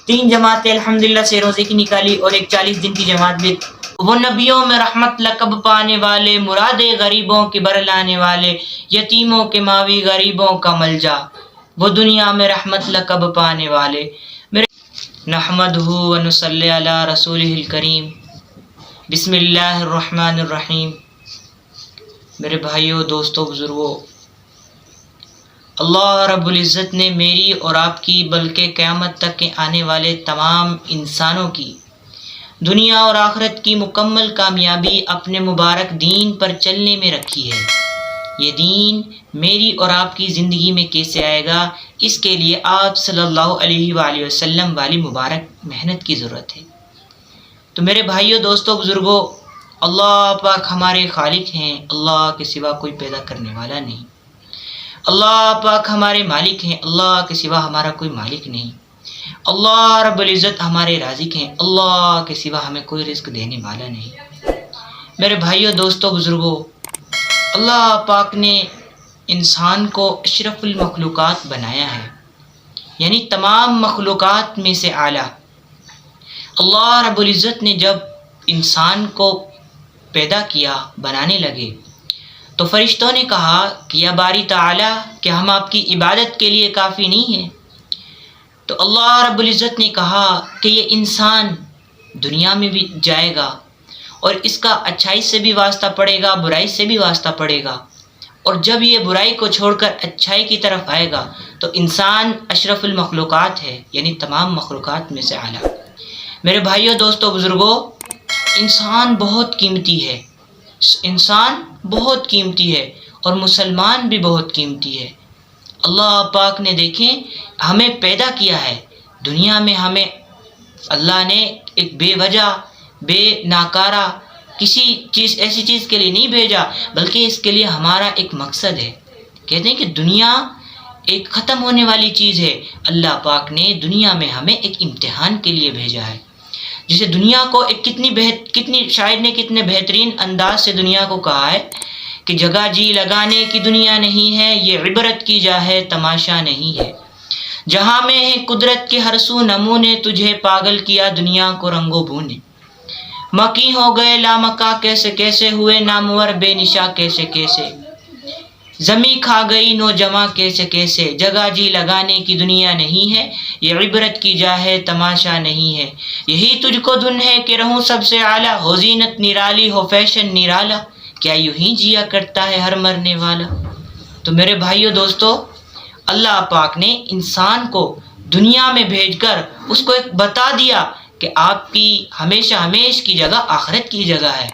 3 جماعتیں الحمدللہ سے روزے کی نکالی اور ایک 40 دن کی جماعت بھی۔ وہ نبیوں میں رحمت لقب پانے والے، مرادے غریبوں کی برلانے والے، یتیموں کے ماوی غریبوں کا ملجا، وہ دنیا میں رحمت لقب پانے والے۔ نحمدہ و نصلی علی رسولہ الکریم، بسم اللہ الرحمن الرحیم۔ میرے بھائیوں، دوستوں، بزرگوں، اللہ رب العزت نے میری اور آپ کی بلکہ قیامت تک کے آنے والے تمام انسانوں کی دنیا اور آخرت کی مکمل کامیابی اپنے مبارک دین پر چلنے میں رکھی ہے۔ یہ دین میری اور آپ کی زندگی میں کیسے آئے گا، اس کے لیے آپ صلی اللہ علیہ وآلہ وسلم والی مبارک محنت کی ضرورت ہے۔ تو میرے بھائیوں، دوستوں، بزرگوں، اللہ پاک ہمارے خالق ہیں، اللہ کے سوا کوئی پیدا کرنے والا نہیں۔ اللہ پاک ہمارے مالک ہیں، اللہ کے سوا ہمارا کوئی مالک نہیں۔ اللہ رب العزت ہمارے رازق ہیں، اللہ کے سوا ہمیں کوئی رزق دینے والا نہیں۔ میرے بھائیوں، دوستوں، بزرگوں، اللہ پاک نے انسان کو اشرف المخلوقات بنایا ہے، یعنی تمام مخلوقات میں سے اعلیٰ۔ اللہ رب العزت نے جب انسان کو پیدا کیا، بنانے لگے، تو فرشتوں نے کہا کہ یا باری تعالیٰ، کیا ہم آپ کی عبادت کے لیے کافی نہیں ہیں؟ تو اللہ رب العزت نے کہا کہ یہ انسان دنیا میں بھی جائے گا اور اس کا اچھائی سے بھی واسطہ پڑے گا، برائی سے بھی واسطہ پڑے گا، اور جب یہ برائی کو چھوڑ کر اچھائی کی طرف آئے گا تو انسان اشرف المخلوقات ہے، یعنی تمام مخلوقات میں سے اعلیٰ۔ میرے بھائیوں، دوستوں، بزرگوں، انسان بہت قیمتی ہے، انسان بہت قیمتی ہے اور مسلمان بھی بہت قیمتی ہے۔ اللہ پاک نے دیکھیں ہمیں پیدا کیا ہے دنیا میں، ہمیں اللہ نے ایک بے وجہ، بے ناکارہ کسی چیز، ایسی چیز کے لیے نہیں بھیجا، بلکہ اس کے لیے ہمارا ایک مقصد ہے۔ کہتے ہیں کہ دنیا ایک ختم ہونے والی چیز ہے، اللہ پاک نے دنیا میں ہمیں ایک امتحان کے لیے بھیجا ہے۔ جسے دنیا کو ایک کتنی شاعر نے کتنے بہترین انداز سے دنیا کو کہا ہے کہ جگہ جی لگانے کی دنیا نہیں ہے، یہ عبرت کی جا ہے، تماشا نہیں ہے۔ جہاں میں ہے قدرت کے ہر سو نمونے، تجھے پاگل کیا دنیا کو رنگو بونے۔ مکی ہو گئے لامکا کیسے کیسے، ہوئے نامور بے نشا کیسے کیسے، زمیں کھا گئی نوجواں کیسے کیسے، جگہ جی لگانے کی دنیا نہیں ہے، یہ عبرت کی جا ہے، تماشا نہیں ہے۔ یہی تجھ کو دھن ہے کہ رہوں سب سے اعلیٰ، ہو زینت نرالی ہو فیشن نرالا، کیا یوں ہی جیا کرتا ہے ہر مرنے والا۔ تو میرے بھائیوں، دوستوں، اللہ پاک نے انسان کو دنیا میں بھیج کر اس کو ایک بتا دیا کہ آپ کی ہمیشہ ہمیش کی جگہ آخرت کی جگہ ہے۔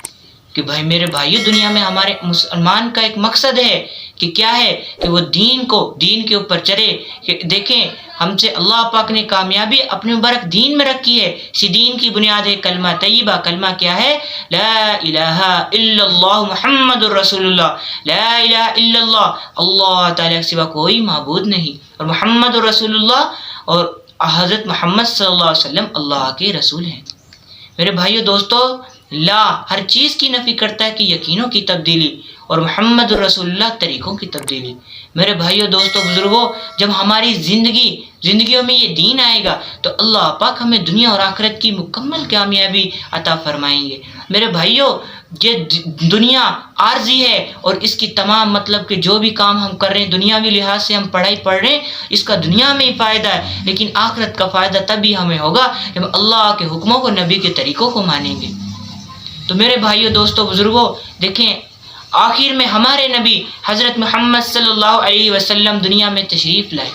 کہ بھائی میرے بھائیوں، دنیا میں ہمارے مسلمان کا ایک مقصد ہے کہ کیا ہے کہ وہ دین کے اوپر چلے۔ کہ دیکھیں ہم سے اللہ پاک نے کامیابی اپنے مبارک دین میں رکھی ہے۔ اسی دین کی بنیاد ہے کلمہ طیبہ۔ کلمہ کیا ہے؟ لا الہ الا اللہ محمد الرسول اللہ۔ لا الہ الا اللہ، اللہ تعالیٰ کے سوا کوئی معبود نہیں، اور محمد الرسول اللہ، اور حضرت محمد صلی اللہ علیہ وسلم اللہ کے رسول ہیں۔ میرے بھائیو، دوستو، لا ہر چیز کی نفی کرتا ہے کہ یقینوں کی تبدیلی، اور محمد الرسول اللہ طریقوں کی تبدیلی۔ میرے بھائیو، دوستو، بزرگوں، جب ہماری زندگیوں میں یہ دین آئے گا تو اللہ پاک ہمیں دنیا اور آخرت کی مکمل کامیابی عطا فرمائیں گے۔ میرے بھائیو، یہ دنیا عارضی ہے اور اس کی تمام مطلب کہ جو بھی کام ہم کر رہے ہیں دنیاوی لحاظ سے، ہم پڑھائی پڑھ رہے ہیں، اس کا دنیا میں ہی فائدہ ہے، لیکن آخرت کا فائدہ تبھی ہمیں ہوگا جب اللہ کے حکموں کو، نبی کے طریقوں کو مانیں گے۔ تو میرے بھائیو، دوستو، بزرگوں، دیکھیں آخر میں ہمارے نبی حضرت محمد صلی اللہ علیہ وسلم دنیا میں تشریف لائے۔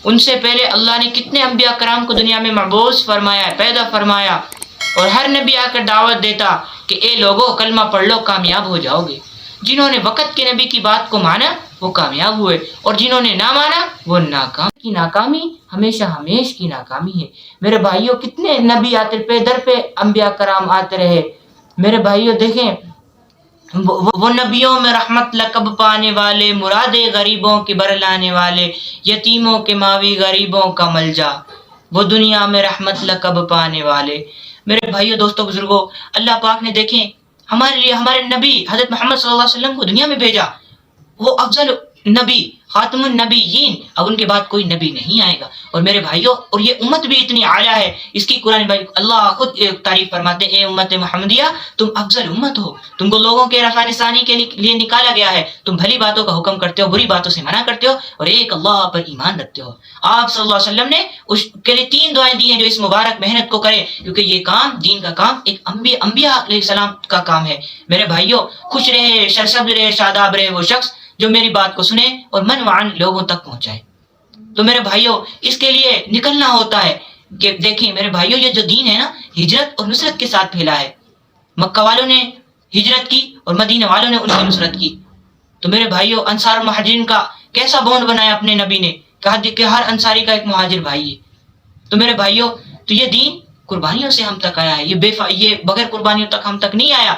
ان سے پہلے اللہ نے کتنے انبیاء کرام کو دنیا میں مبعوث فرمایا، پیدا فرمایا، اور ہر نبی آ کر دعوت دیتا کہ اے لوگو کلمہ پڑھ لو، کامیاب ہو جاؤ گے۔ جنہوں نے وقت کے نبی کی بات کو مانا وہ کامیاب ہوئے، اور جنہوں نے نہ مانا وہ ناکامی ہمیشہ ہمیش کی ناکامی ہے۔ میرے بھائیوں، کتنے نبی آتے پہ در پہ انبیاء کرام آتے رہے۔ میرے بھائیوں، دیکھیں وہ نبیوں میں رحمت لقب پانے والے، مرادے غریبوں کے برلانے والے، یتیموں کے ماوی غریبوں کا ملجا، وہ دنیا میں رحمت لقب پانے والے۔ میرے بھائیوں، دوستوں، بزرگوں، اللہ پاک نے دیکھیں ہمارے لیے ہمارے نبی حضرت محمد صلی اللہ علیہ وسلم کو دنیا میں بھیجا۔ وہ افضل نبی، خاتم النبیین، اب ان کے بعد کوئی نبی نہیں آئے گا۔ اور میرے بھائیوں، اور یہ امت بھی اتنی اعلیٰ ہے، اس کی قرآن بھائی اللہ خود تعریف فرماتے ہیں، اے امت محمدیہ تم افضل امت ہو، تم کو لوگوں کے رفع ثانی کے لیے نکالا گیا ہے، تم بھلی باتوں کا حکم کرتے ہو، بری باتوں سے منع کرتے ہو، اور ایک اللہ پر ایمان رکھتے ہو۔ آپ صلی اللہ علیہ وسلم نے اس کے لیے 3 دعائیں دی ہیں جو اس مبارک محنت کو کرے، کیونکہ یہ کام، دین کا کام، ایک انبیاء علیہ السلام کا کام ہے۔ میرے بھائیوں، خوش رہے، سرسبز رہے، شاداب رہے وہ شخص جو میری بات کو سنے اور من وعن لوگوں تک پہنچائے۔ تو میرے بھائیوں، اس کے لیے نکلنا ہوتا ہے کہ دیکھیں میرے بھائیوں، یہ جو دین ہے نا، ہجرت اور نصرت کے ساتھ پھیلا ہے۔ مکہ والوں نے ہجرت کی اور مدینہ والوں نے ان کی نصرت کی۔ تو میرے بھائیوں، انصار اور مہاجرین کا کیسا بونڈ بنایا اپنے نبی نے، کہا کہ ہر انصاری کا ایک مہاجر بھائی ہے۔ تو میرے بھائیوں، تو یہ دین قربانیوں سے ہم تک آیا ہے، یہ بغیر قربانیوں تک ہم تک نہیں آیا۔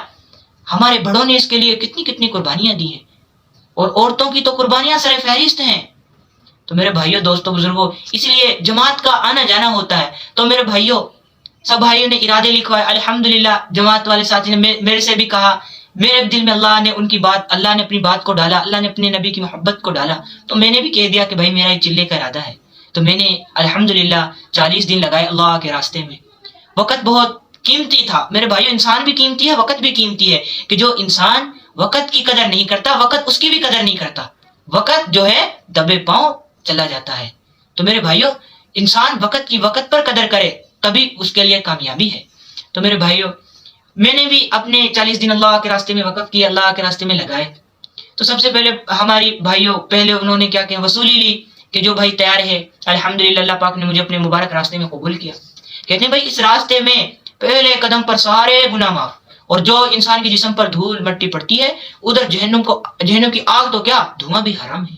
ہمارے بڑوں نے اس کے لیے کتنی کتنی قربانیاں دی ہیں، اور عورتوں کی تو قربانیاں سر فہرست ہیں۔ تو میرے بھائیوں، دوستوں، بزرگوں، اس لیے جماعت کا آنا جانا ہوتا ہے۔ تو میرے بھائیوں، سب بھائیوں نے ارادے لکھوائے، الحمدللہ جماعت والے ساتھی نے میرے سے بھی کہا، میرے دل میں اللہ نے اپنی بات کو ڈالا، اللہ نے اپنے نبی کی محبت کو ڈالا، تو میں نے بھی کہہ دیا کہ بھائی میرا ایک چلے کا ارادہ ہے۔ تو میں نے الحمدللہ 40 دن لگائے اللہ کے راستے میں۔ وقت بہت قیمتی تھا میرے بھائیوں، انسان بھی قیمتی ہے، وقت بھی قیمتی ہے، کہ جو انسان وقت کی قدر نہیں کرتا، وقت اس کی بھی قدر نہیں کرتا، وقت جو ہے دبے پاؤں چلا جاتا ہے۔ تو میرے بھائیوں، انسان وقت کی وقت پر قدر کرے تبھی اس کے لیے کامیابی ہے۔ تو میرے بھائیوں، میں نے بھی اپنے 40 دن اللہ کے راستے میں وقف کیے، اللہ کے راستے میں لگائے۔ تو سب سے پہلے ہماری بھائیوں، پہلے انہوں نے کیا کہ وصولی لی کہ جو بھائی تیار ہے، الحمدللہ اللہ پاک نے مجھے اپنے مبارک راستے میں قبول کیا۔ کہتے ہیں بھائی اس راستے میں پہلے قدم پر سارے گناہ معاف، اور جو انسان کے جسم پر دھول مٹی پڑتی ہے، ادھر جہنم کی آگ تو کیا دھواں بھی حرام ہے۔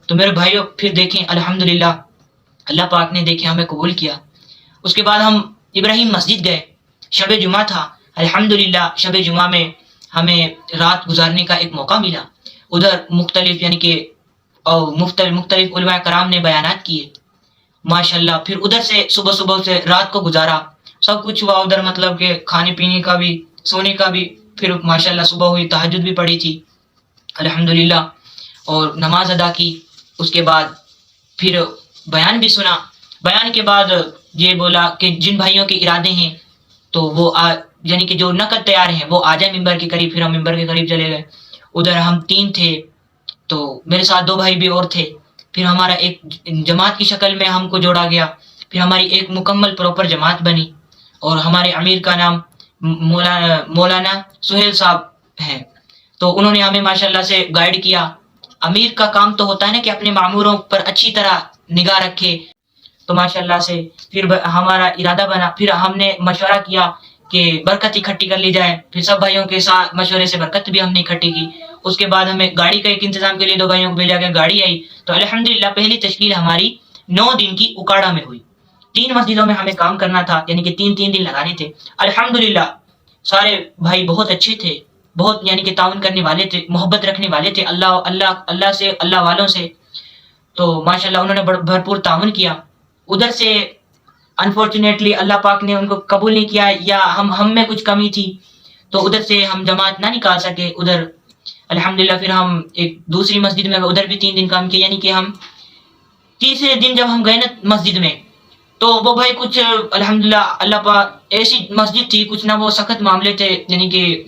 تو میرے بھائیوں، پھر دیکھیں الحمدللہ اللہ پاک نے دیکھیں ہمیں قبول کیا۔ اس کے بعد ہم ابراہیم مسجد گئے، شب جمعہ تھا، الحمدللہ شب جمعہ میں ہمیں رات گزارنے کا ایک موقع ملا۔ ادھر مختلف علماء کرام نے بیانات کیے ماشاءاللہ۔ پھر ادھر سے صبح سے رات کو گزارا، سب کچھ ہوا ادھر، مطلب کہ کھانے پینے کا بھی، سونے کا بھی۔ پھر ماشاءاللہ صبح ہوئی، تہجد بھی پڑھی تھی الحمدللہ، اور نماز ادا کی۔ اس کے بعد پھر بیان بھی سنا۔ بیان کے بعد یہ بولا کہ جن بھائیوں کے ارادے ہیں تو وہ یعنی کہ جو نقد تیار ہیں وہ آ جائے ممبر کے قریب۔ پھر ہم ممبر کے قریب چلے گئے۔ ادھر ہم 3 تھے، تو میرے ساتھ 2 بھائی بھی اور تھے۔ پھر ہمارا ایک جماعت کی شکل میں ہم کو جوڑا گیا۔ پھر ہماری ایک مکمل پراپر جماعت بنی، اور ہمارے امیر کا نام مولانا سہیل صاحب ہیں۔ تو انہوں نے ہمیں ماشاءاللہ سے گائیڈ کیا۔ امیر کا کام تو ہوتا ہے نا کہ اپنے ماموروں پر اچھی طرح نگاہ رکھے۔ تو ماشاءاللہ سے پھر ہمارا ارادہ بنا، پھر ہم نے مشورہ کیا کہ برکت اکٹھی کر لی جائے۔ پھر سب بھائیوں کے ساتھ مشورے سے برکت بھی ہم نے اکٹھی کی۔ اس کے بعد ہمیں گاڑی کا ایک انتظام کے لیے 2 بھائیوں کو بھیجا گیا، گاڑی آئی۔ تو الحمدللہ پہلی تشکیل ہماری 9 دن کی اکاڑا میں ہوئی۔ 3 مسجدوں میں ہمیں کام کرنا تھا، یعنی کہ 3 دن لگانے تھے۔ الحمدللہ سارے بھائی بہت اچھے تھے، بہت یعنی کہ تعاون کرنے والے تھے، محبت رکھنے والے تھے اللہ سے، اللہ والوں سے۔ تو ماشاءاللہ انہوں نے بھرپور تعاون کیا۔ ادھر سے انفارچونیٹلی اللہ پاک نے ان کو قبول نہیں کیا، یا ہم میں کچھ کمی تھی، تو ادھر سے ہم جماعت نہ نکال سکے ادھر۔ الحمدللہ پھر ہم ایک دوسری مسجد میں ادھر بھی 3 دن کام کیا، یعنی کہ ہم تیسرے دن جب ہم گئے نا مسجد میں، تو وہ بھائی کچھ الحمدللہ اللہ پاک ایسی مسجد تھی، کچھ نہ وہ سخت معاملے تھے، یعنی کہ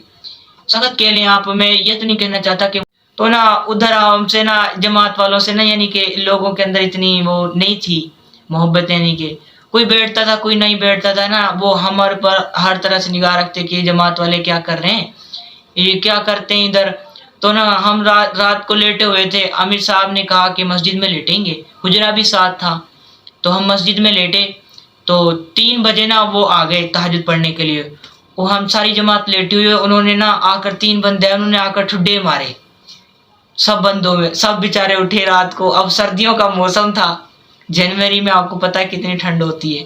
سخت کہہ لیں آپ، میں یہ تو نہیں کہنا چاہتا کہ تو نا ادھر ہم سے نا جماعت والوں سے نا یعنی کہ لوگوں کے اندر اتنی وہ نہیں تھی محبت، یعنی کہ کوئی بیٹھتا تھا کوئی نہیں بیٹھتا تھا نا، وہ ہمارے پر ہر طرح سے نگاہ رکھتے کہ جماعت والے کیا کر رہے ہیں، یہ کیا کرتے ہیں ادھر۔ تو نا ہم رات کو لیٹے ہوئے تھے، امیر صاحب نے کہا کہ مسجد میں لیٹیں گے، حجرہ بھی ساتھ تھا، تو ہم مسجد میں لیٹے۔ تو 3 بجے نا وہ آ گئے تہجد پڑھنے کے لیے، وہ ہم ساری جماعت لیٹی ہوئے، انہوں نے نا آ کر 3 بندے انہوں نے آ کر ٹھڈے مارے سب بندوں میں، سب بیچارے اٹھے رات کو۔ اب سردیوں کا موسم تھا، جنوری میں آپ کو پتہ ہے کتنی ٹھنڈ ہوتی ہے،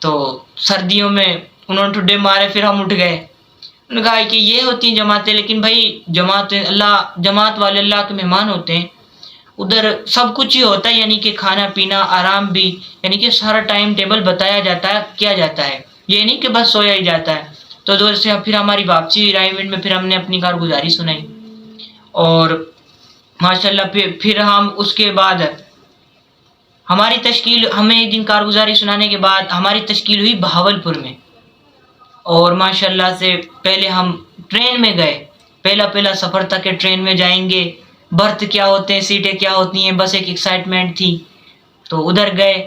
تو سردیوں میں انہوں نے ٹھڈے مارے۔ پھر ہم اٹھ گئے، انہوں نے کہا کہ یہ ہوتی ہیں جماعتیں، لیکن بھائی جماعت والے اللہ کے مہمان ہوتے ہیں، ادھر سب کچھ ہی ہوتا ہے، یعنی کہ کھانا پینا آرام بھی، یعنی کہ سارا ٹائم ٹیبل بتایا جاتا ہے، کیا جاتا ہے، یہ نہیں کہ بس سویا ہی جاتا ہے۔ تو دوست سے پھر ہماری واپسی ہوئی، رائے ونڈ میں پھر ہم نے اپنی کارگزاری سنائی، اور ماشاءاللہ پھر ہم اس کے بعد ہماری تشکیل، ہمیں ایک دن کارگزاری سنانے کے بعد ہماری تشکیل ہوئی بہاولپور میں، اور ماشاءاللہ سے پہلے ہم ٹرین میں گئے، پہلا سفر تھا کہ ٹرین میں جائیں گے، برتھ کیا ہوتے ہیں، سیٹیں کیا ہوتی ہیں، بس ایک ایکسائٹمنٹ تھی۔ تو ادھر گئے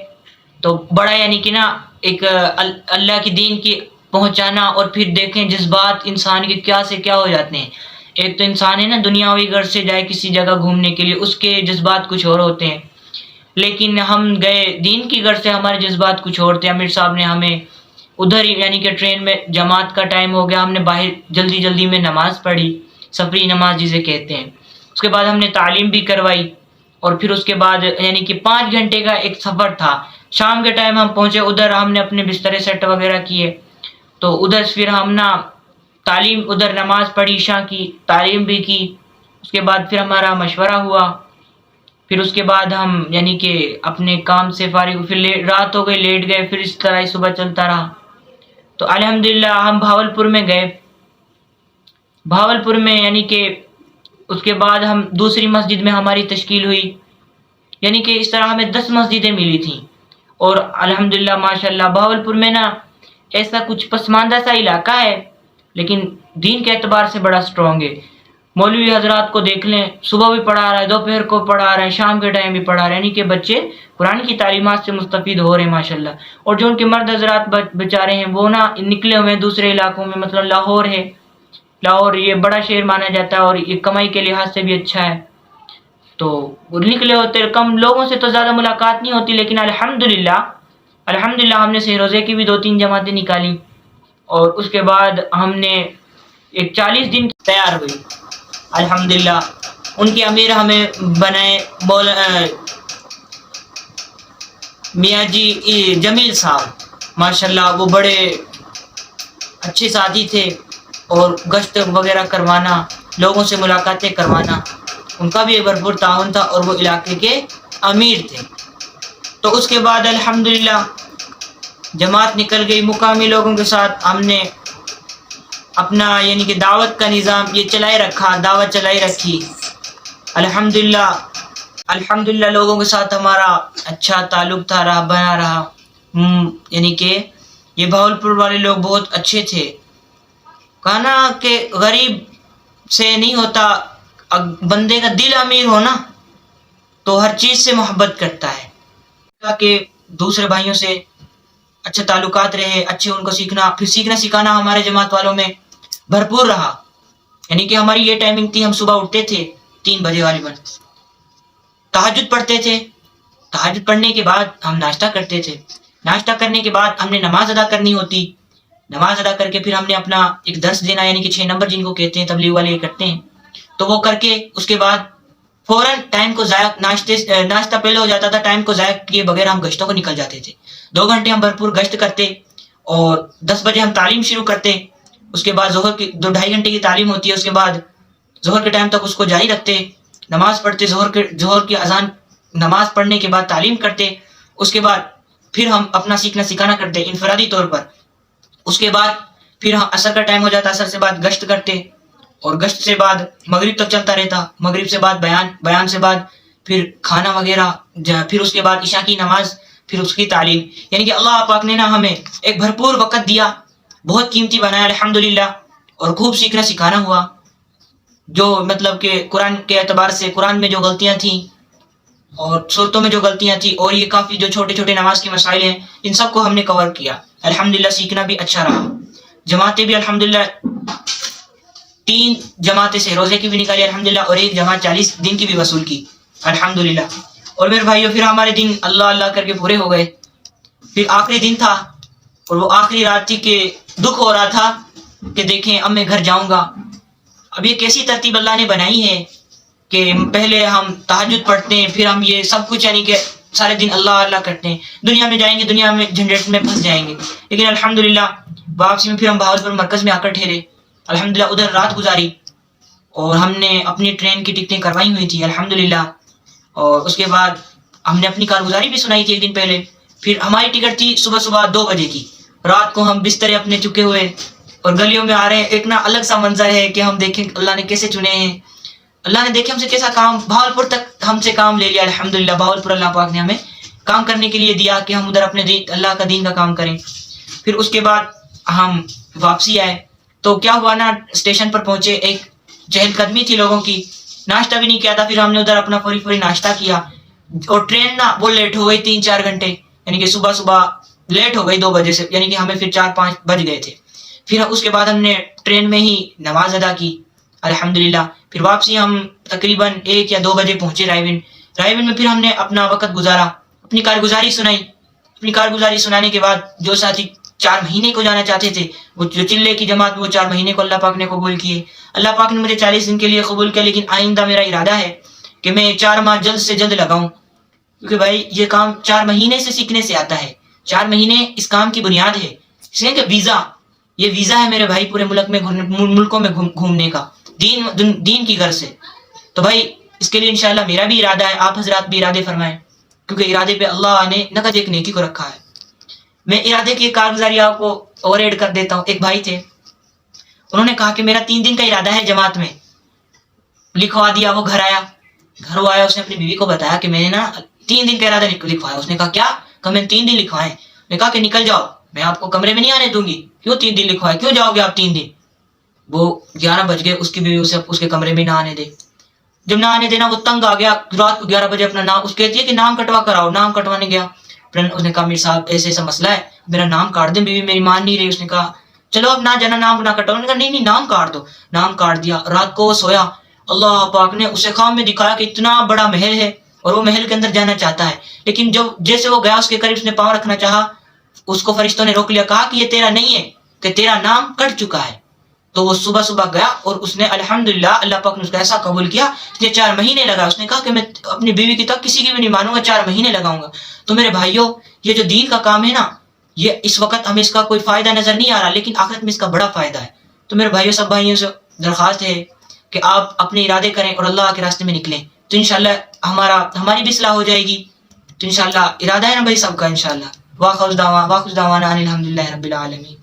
تو بڑا یعنی کہ نا ایک اللہ کی دین کی پہنچانا، اور پھر دیکھیں جذبات انسان کے کیا سے کیا ہو جاتے ہیں۔ ایک تو انسان ہے نا دنیاوی غرض سے جائے کسی جگہ گھومنے کے لیے، اس کے جذبات کچھ اور ہوتے ہیں، لیکن ہم گئے دین کی غرض سے، ہمارے جذبات کچھ اور تھے۔ امیر صاحب نے ہمیں ادھر ہی یعنی کہ ٹرین میں جماعت کا ٹائم ہو گیا، ہم نے باہر جلدی میں نماز پڑھی، سفری نماز جسے کہتے ہیں۔ اس کے بعد ہم نے تعلیم بھی کروائی، اور پھر اس کے بعد یعنی کہ 5 گھنٹے کا ایک سفر تھا۔ شام کے ٹائم ہم پہنچے ادھر، ہم نے اپنے بسترے سیٹ وغیرہ کیے، تو ادھر پھر ہم نا تعلیم، ادھر نماز پڑھی، عشاء کی تعلیم بھی کی۔ اس کے بعد پھر ہمارا مشورہ ہوا، پھر اس کے بعد ہم یعنی کہ اپنے کام سے فارغ، پھر رات ہو گئی، لیٹ گئے، پھر اس طرح ہی صبح چلتا رہا۔ تو الحمدللہ ہم بہاولپور میں گئے، بہاولپور میں یعنی کہ اس کے بعد ہم دوسری مسجد میں ہماری تشکیل ہوئی، یعنی کہ اس طرح ہمیں 10 مسجدیں ملی تھیں۔ اور الحمدللہ ماشاءاللہ بہاولپور میں نا ایسا کچھ پسماندہ سا علاقہ ہے، لیکن دین کے اعتبار سے بڑا سٹرونگ ہے۔ مولوی حضرات کو دیکھ لیں، صبح بھی پڑھا رہا ہے، دوپہر کو پڑھا رہا ہے، شام کے ٹائم بھی پڑھا رہا ہے، یعنی کہ بچے قرآن کی تعلیمات سے مستفید ہو رہے ہیں ماشاءاللہ۔ اور جو ان کے مرد حضرات بیچارے ہیں وہ نا نکلے ہوئے ہیں دوسرے علاقوں میں، مطلب لاہور ہے، لاہور یہ بڑا شہر مانا جاتا ہے اور یہ کمائی کے لحاظ سے بھی اچھا ہے، تو وہ نکلے ہوتے، کم لوگوں سے تو زیادہ ملاقات نہیں ہوتی، لیکن الحمدللہ ہم نے سہ روزے کی بھی 2-3 جماعتیں نکالی، اور اس کے بعد ہم نے ایک 40 دن تیار ہوئی الحمدللہ۔ ان کے امیر ہمیں بنائے میاں جی جمیل صاحب، ماشاءاللہ وہ بڑے اچھے ساتھی تھے، اور گشت وغیرہ کروانا، لوگوں سے ملاقاتیں کروانا، ان کا بھی ایک بھرپور تعاون تھا، اور وہ علاقے کے امیر تھے۔ تو اس کے بعد الحمدللہ جماعت نکل گئی، مقامی لوگوں کے ساتھ ہم نے اپنا یعنی کہ دعوت کا نظام یہ چلائے رکھا، دعوت چلائی رکھی الحمدللہ لوگوں کے ساتھ ہمارا اچھا تعلق تھا، بنا رہا۔ یعنی کہ یہ بہاولپور والے لوگ بہت اچھے تھے، کہنا کہ غریب سے نہیں ہوتا، بندے کا دل امیر ہونا تو ہر چیز سے محبت کرتا ہے، کہ دوسرے بھائیوں سے اچھے تعلقات رہے، اچھے ان کو سیکھنا، پھر سیکھنا سکھانا ہمارے جماعت والوں میں بھرپور رہا۔ یعنی کہ ہماری یہ ٹائمنگ تھی، ہم صبح اٹھتے تھے 3 بجے غالباً، تہجد پڑھتے تھے، تہجد پڑھنے کے بعد ہم ناشتہ کرتے تھے، ناشتہ کرنے کے بعد ہم نے نماز ادا کرنی ہوتی، نماز ادا کر کے پھر ہم نے اپنا ایک درس دینا، یعنی کہ 6 نمبر جن کو کہتے ہیں تبلیغ والے یہ کرتے ہیں، تو وہ کر کے اس کے بعد فوراً ٹائم کو ضائع، ناشتہ پہلے ہو جاتا تھا، ٹائم کو ضائع کیے بغیر ہم گشتوں کو نکل جاتے تھے۔ 2 گھنٹے ہم بھرپور گشت کرتے، اور 10 بجے ہم تعلیم شروع کرتے، اس کے بعد ظہر کی 2-2.5 گھنٹے کی تعلیم ہوتی ہے، اس کے بعد ظہر کے ٹائم تک اس کو جاری رکھتے، نماز پڑھتے، ظہر کی اذان نماز پڑھنے کے بعد تعلیم کرتے، اس کے بعد پھر ہم اپنا سیکھنا سکھانا کرتے انفرادی طور پر، اس کے بعد پھر ہم عصر کا ٹائم ہو جاتا، عصر سے بعد گشت کرتے، اور گشت سے بعد مغرب تک چلتا رہتا، مغرب سے بعد بیان سے بعد پھر کھانا وغیرہ، پھر اس کے بعد عشاء کی نماز، پھر اس کی تعلیم، یعنی کہ اللہ پاک نے نا ہمیں ایک بھرپور وقت دیا، بہت قیمتی بنایا الحمدللہ، اور خوب سیکھنا سکھانا ہوا۔ جو مطلب کہ قرآن کے اعتبار سے قرآن میں جو غلطیاں تھیں اور صورتوں میں جو غلطیاں تھیں، اور یہ کافی جو چھوٹے چھوٹے نماز کے مسائل ہیں، ان سب کو ہم نے کور کیا الحمدللہ۔ سیکھنا بھی اچھا رہا، جماعتیں بھی الحمدللہ 3 جماعتیں سے روزے کی بھی نکالی الحمدللہ، اور 1 جماعت 40 دن کی بھی وصول کی الحمدللہ۔ اور میرے بھائیوں پھر ہمارے دن اللہ کر کے پورے ہو گئے، پھر آخری دن تھا، اور وہ آخری رات تھی کہ دکھ ہو رہا تھا کہ دیکھیں اب میں گھر جاؤں گا۔ اب یہ کیسی ترتیب اللہ نے بنائی ہے کہ پہلے ہم تہجد پڑھتے ہیں، پھر ہم یہ سب کچھ یعنی کہ سارے دن اللہ کرتے ہیں، دنیا میں جائیں گے، دنیا میں جھنجٹ میں پھنس جائیں گے، لیکن الحمدللہ واپسی میں پھر ہم بہاولپور مرکز میں آ کر ٹھہرے الحمدللہ، ادھر رات گزاری، اور ہم نے اپنی ٹرین کی ٹکٹیں کروائی ہوئی تھی الحمدللہ، اور اس کے بعد ہم نے اپنی کارگزاری بھی سنائی تھی ایک دن پہلے، پھر ہماری ٹکٹ تھی صبح 2 بجے کی، رات کو ہم بسترے اپنے چکے ہوئے اور گلیوں میں آ رہے ہیں، ایک نا الگ سا منظر ہے کہ ہم دیکھیں اللہ نے کیسے چنے ہیں، اللہ نے دیکھے ہم سے کیسا کام، بہاولپور تک ہم سے کام لے لیا الحمدللہ. بہاولپور اللہ پاک نے ہمیں کام کرنے کے لیے دیا کہ ہم ادھر اپنے اللہ کا دین کا کام کریں. پھر اس کے بعد ہم واپسی آئے تو کیا ہوا نا، اسٹیشن پر پہنچے، ایک چہل قدمی تھی لوگوں کی، ناشتہ بھی نہیں کیا تھا. پھر ہم نے ادھر اپنا فوری ناشتہ کیا اور ٹرین نا وہ لیٹ ہو گئی 3-4 گھنٹے، یعنی کہ صبح لیٹ ہو گئی 2 بجے سے، یعنی کہ ہمیں پھر 4-5 بج گئے تھے. پھر اس کے بعد ہم نے ٹرین میں ہی نماز ادا کی الحمدللہ. پھر واپسی ہم تقریباً 1 یا 2 بجے پہنچے رائے ون میں. پھر ہم نے اپنا وقت گزارا، اپنی کارگزاری سنائی. اپنی کارگزاری سنانے کے بعد جو ساتھی 4 مہینے کو جانا چاہتے تھے، وہ جو چلے کی جماعت میں، وہ 4 مہینے کو اللہ پاک نے قبول کیے. اللہ پاک نے مجھے 40 دن کے لیے قبول کیا، لیکن آئندہ میرا ارادہ ہے کہ میں 4 ماہ جلد سے جلد لگاؤں، کیونکہ بھائی یہ کام 4 مہینے سے سیکھنے سے آتا ہے. 4 مہینے اس کام کی بنیاد ہے. اس لیے کہ یہ ویزا ہے میرے بھائی پورے ملکوں میں گھومنے کا، دین کی غرض سے. تو بھائی اس کے لیے انشاءاللہ میرا بھی ارادہ ہے، آپ حضرات بھی ارادے فرمائیں، کیونکہ ارادے پہ اللہ نے نقد ایک نیکی کو رکھا ہے. میں ارادے کی کارگزاری آپ کو اور ایڈ کر دیتا ہوں. ایک بھائی تھے، انہوں نے کہا کہ میرا 3 دن کا ارادہ ہے جماعت میں، لکھوا دیا. وہ گھر آیا، اس نے اپنی بیوی کو بتایا کہ میں نے نا 3 دن کا ارادہ لکھوایا. اس نے کہا کیا؟ کہ میں 3 دن لکھوائے. نے کہا کہ نکل جاؤ، میں آپ کو کمرے میں نہیں آنے دوں گی. کیوں 3 دن لکھوائے؟ کیوں جاؤ گے آپ 3 دن؟ وہ 11 بج گئے، اس کی بیوی اسے اس کے کمرے میں نہ آنے دے. جب نہ آنے دینا، وہ تنگ آ گیا. رات کو 11 بجے اپنا نام، اس کہتی ہے کہ نام کٹوا کر آؤ. نام کٹوانے گیا. اس نے کہا میرے صاحب ایسا مسئلہ ہے، میرا نام کاٹ دیں. بیوی میری مان نہیں رہی. اس نے کہا چلو اب نہ جانا، نام نہ کٹواؤ. نے کہا نہیں نام کاٹ دو. نام کاٹ دیا. رات کو وہ سویا، اللہ پاک نے اسے خواب میں دکھایا کہ اتنا بڑا محل ہے اور وہ محل کے اندر جانا چاہتا ہے، لیکن جیسے وہ گیا اس کے قریب اس نے پاؤں رکھنا چاہا، اس کو فرشتوں نے روک لیا. کہا کہ یہ تیرا نہیں ہے، کہ تیرا نام کٹ چکا ہے. تو وہ صبح گیا اور اس نے الحمدللہ اللہ پاک نے اس کا ایسا قبول کیا. اس نے 4 مہینے لگا. اس نے کہا کہ میں اپنی بیوی کی تک کسی کی بھی نہیں مانوں گا، 4 مہینے لگاؤں گا. تو میرے بھائیوں، یہ جو دین کا کام ہے نا، یہ اس وقت ہمیں اس کا کوئی فائدہ نظر نہیں آ رہا، لیکن آخرت میں اس کا بڑا فائدہ ہے. تو میرے بھائیوں، سب بھائیوں سے درخواست ہے کہ آپ اپنے ارادے کریں اور اللہ کے راستے میں نکلیں، تو انشاءاللہ ہماری بھی اصلاح ہو جائے گی. تو انشاءاللہ ارادہ ہے نا بھائی سب کا انشاءاللہ. واخذ دعوانا ان الحمدللہ رب العالمین.